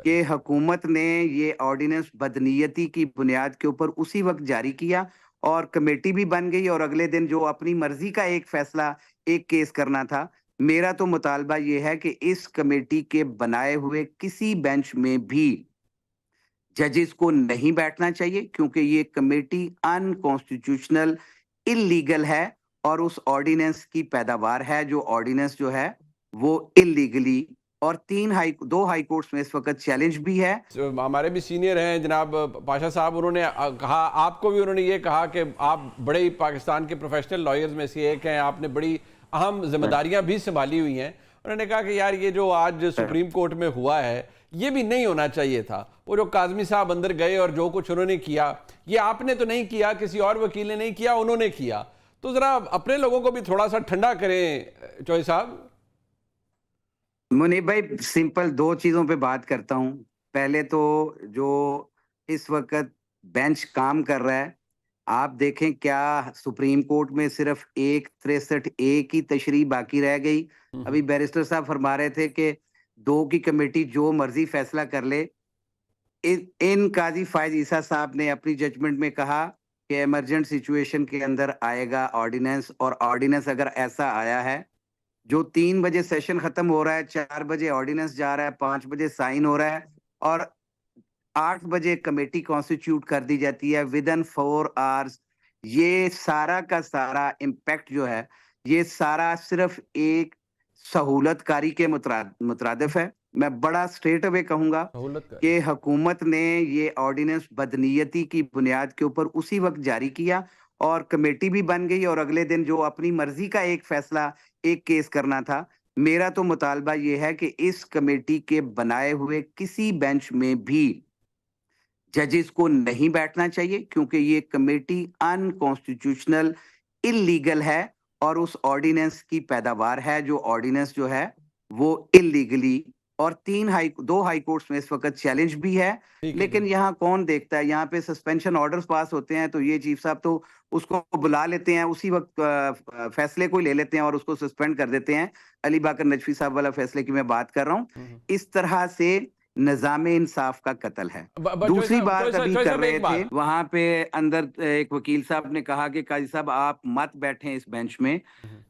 کہ حکومت نے یہ آرڈیننس بدنیتی کی بنیاد کے اوپر اسی وقت جاری کیا اور کمیٹی بھی بن گئی، اور اگلے دن جو اپنی مرضی کا ایک فیصلہ ایک کیس کرنا تھا. میرا تو مطالبہ یہ ہے کہ اس کمیٹی کے بنائے ہوئے کسی بینچ میں بھی ججز کو نہیں بیٹھنا چاہیے، کیونکہ یہ کمیٹی ان کانسٹیٹیوشنل اللیگل ہے اور اس آرڈیننس کی پیداوار ہے. جو آرڈیننس جو ہے وہ اللیگلی، اور دو ہائی کورٹس میں اس وقت چیلنج بھی ہے. ہمارے بھی سینئر ہیں جناب پاشا صاحب، انہوں نے کہا، آپ کو بھی انہوں نے یہ کہا کہ آپ بڑے ہی پاکستان کے پروفیشنل لائرز میں سے ایک ہیں، آپ نے بڑی اہم ذمہ داریاں بھی سنبھالی ہوئی ہیں. انہوں نے کہا کہ یار یہ جو آج سپریم کورٹ میں ہوا ہے یہ بھی نہیں ہونا چاہیے تھا. وہ جو کاظمی صاحب اندر گئے اور جو کچھ انہوں نے کیا، یہ آپ نے تو نہیں کیا، کسی اور وکیل نے نہیں کیا، انہوں نے کیا. تو ذرا اپنے لوگوں کو بھی تھوڑا سا ٹھنڈا کریں چوہے صاحب. منیب بھائی، سمپل دو چیزوں پہ بات کرتا ہوں. پہلے تو جو اس وقت بینچ کام کر رہا ہے، آپ دیکھیں کیا سپریم کورٹ میں صرف 63A کی تشریح باقی رہ گئی. ابھی بیرسٹر صاحب فرما رہے تھے کہ 2 کی کمیٹی جو مرضی فیصلہ کر لے. ان قاضی فائز عیسیٰ صاحب نے اپنی ججمنٹ میں کہا کہ ایمرجنٹ سچویشن کے اندر آئے گا آرڈیننس، اور آرڈیننس اگر ایسا آیا ہے جو 3 بجے سیشن ختم ہو رہا ہے، 4 بجے آرڈیننس جا رہا ہے، 5 بجے سائن ہو رہا ہے، اور 8 بجے کمیٹی کانسٹیٹیوٹ کر دی جاتی ہے ودن 4 آورز. یہ سارا کا سارا امپیکٹ جو ہے، یہ سارا صرف ایک سہولت کاری کے مترادف ہے. میں بڑا سٹریٹ اوے کہوں گا کہ حکومت نے یہ آرڈیننس بدنیتی کی بنیاد کے اوپر اسی وقت جاری کیا اور کمیٹی بھی بن گئی، اور اگلے دن جو اپنی مرضی کا ایک فیصلہ ایک کیس کرنا تھا. میرا تو مطالبہ یہ ہے کہ اس کمیٹی کے بنائے ہوئے کسی بینچ میں بھی ججز کو نہیں بیٹھنا چاہیے، کیونکہ یہ کمیٹی ان کانسٹیٹیوشنل اللیگل ہے اور اس آرڈیننس کی پیداوار ہے. جو آرڈیننس جو ہے وہ اللیگلی، اور 2 ہائی کورٹس میں اس وقت چیلنج بھی ہے. لیکن یہاں کون دیکھتا ہے؟ یہاں پہ سسپینشن آرڈرز پاس ہوتے ہیں تو یہ چیف صاحب تو اس کو بلا لیتے ہیں، اسی وقت فیصلے کو لے لیتے ہیں اور اس کو سسپینڈ کر دیتے ہیں. علی باقر نجفی صاحب والا فیصلے کی میں بات کر رہا ہوں. اس طرح سے نظام انصاف کا قتل ہے. دوسری بات ابھی کر رہے تھے، وہاں پہ اندر ایک وکیل صاحب نے کہا کہ قاضی صاحب آپ مت بیٹھیں اس بینچ میں.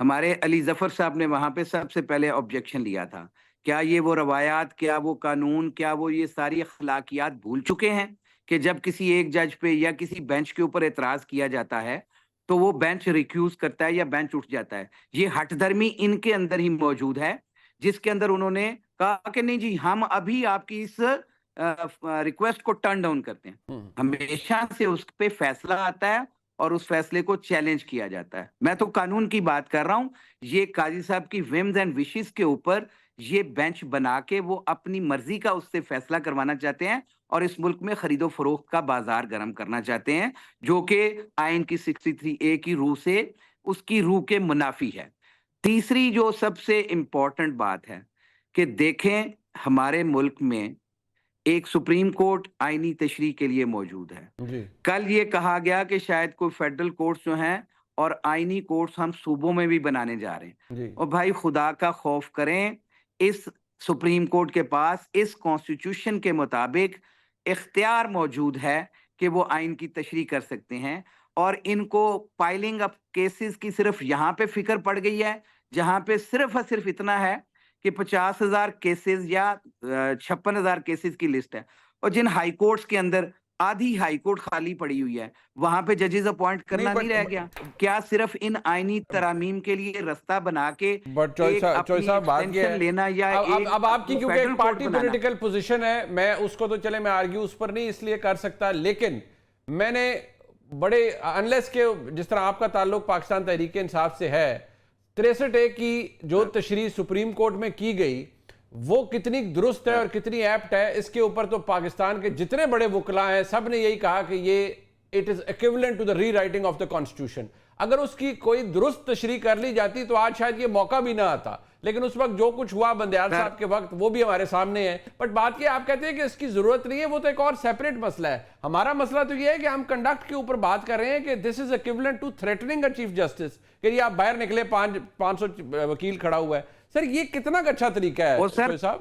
ہمارے علی ظفر صاحب نے وہاں پہ سب سے پہلے آبجیکشن لیا تھا. کیا یہ وہ روایات، کیا وہ قانون، کیا وہ یہ ساری اخلاقیات بھول چکے ہیں کہ جب کسی ایک جج پہ یا کسی بینچ کے اوپر اعتراض کیا جاتا ہے تو وہ بینچ ریکیوز کرتا ہے یا بینچ اٹھ جاتا ہے؟ یہ ہٹ درمی ان کے اندر ہی موجود ہے، جس کے اندر انہوں نے کہا کہ نہیں جی ہم ابھی آپ کی اس ریکویسٹ کو ٹرن ڈاؤن کرتے ہیں. ہمیشہ سے اس پہ فیصلہ آتا ہے اور اس فیصلے کو چیلنج کیا جاتا ہے. میں تو قانون کی بات کر رہا ہوں. یہ قاضی صاحب کی ومز اینڈ وشز کے اوپر یہ بینچ بنا کے وہ اپنی مرضی کا اس سے فیصلہ کروانا چاہتے ہیں اور اس ملک میں خرید و فروخت کا بازار گرم کرنا چاہتے ہیں، جو کہ آئین کی 63A کی روح سے اس کی روح کے منافی ہے. تیسری جو سب سے امپورٹنٹ بات ہے کہ دیکھیں ہمارے ملک میں ایک سپریم کورٹ آئینی تشریح کے لیے موجود ہے. کل یہ کہا گیا کہ شاید کوئی فیڈرل کورٹس جو ہیں اور آئینی کورٹس ہم صوبوں میں بھی بنانے جا رہے ہیں. اور بھائی خدا کا خوف کریں، اس سپریم کورٹ کے پاس اس کانسٹیٹیوشن کے مطابق اختیار موجود ہے کہ وہ آئین کی تشریح کر سکتے ہیں. اور ان کو پائلنگ اپ کیسز کی صرف یہاں پہ فکر پڑ گئی ہے، جہاں پہ صرف اور صرف اتنا ہے کہ 50,000 کیسز یا 56,000 کیسز کی لسٹ ہے، اور جن ہائی کورٹس کے اندر آدھی ہائی کورٹ خالی پڑی ہوئی ہے وہاں پہ ججز اپوائنٹ کرنا نہیں رہ گیا. کیا صرف ان آئینی ترامیم کے لیے رستہ بنا کے ایک اپنی ایکسٹینشن لینا یا اب آپ کی کیونکہ ایک پارٹی پولیٹیکل پوزیشن ہے، میں اس کو تو چلے میں آرگیو اس پر نہیں اس لیے کر سکتا، لیکن میں نے بڑے انلیس کے جس طرح آپ کا تعلق پاکستان تحریک انصاف سے ہے، 63A کی جو تشریح سپریم کورٹ میں کی گئی وہ کتنی درست ہے اور کتنی ایپٹ ہے، اس کے اوپر تو پاکستان کے جتنے بڑے وکلاء ہیں سب نے یہی کہا کہ یہ it is equivalent to the rewriting of the constitution. اگر اس کی کوئی درست تشریح کر لی جاتی تو آج شاید یہ موقع بھی نہ آتا، لیکن اس وقت جو کچھ ہوا بندیال صاحب کے وقت وہ بھی ہمارے سامنے ہے. بٹ بات یہ آپ کہتے ہیں کہ اس کی ضرورت نہیں ہے، وہ تو ایک اور سیپریٹ مسئلہ ہے. ہمارا مسئلہ تو یہ ہے کہ ہم کنڈکٹ کے اوپر بات کر رہے ہیں کہ this is equivalent to threatening a chief justice، کہ یہ آپ باہر نکلے 500 وکیل کھڑا ہوا ہے. سر یہ کتنا اچھا طریقہ ہے صاحب؟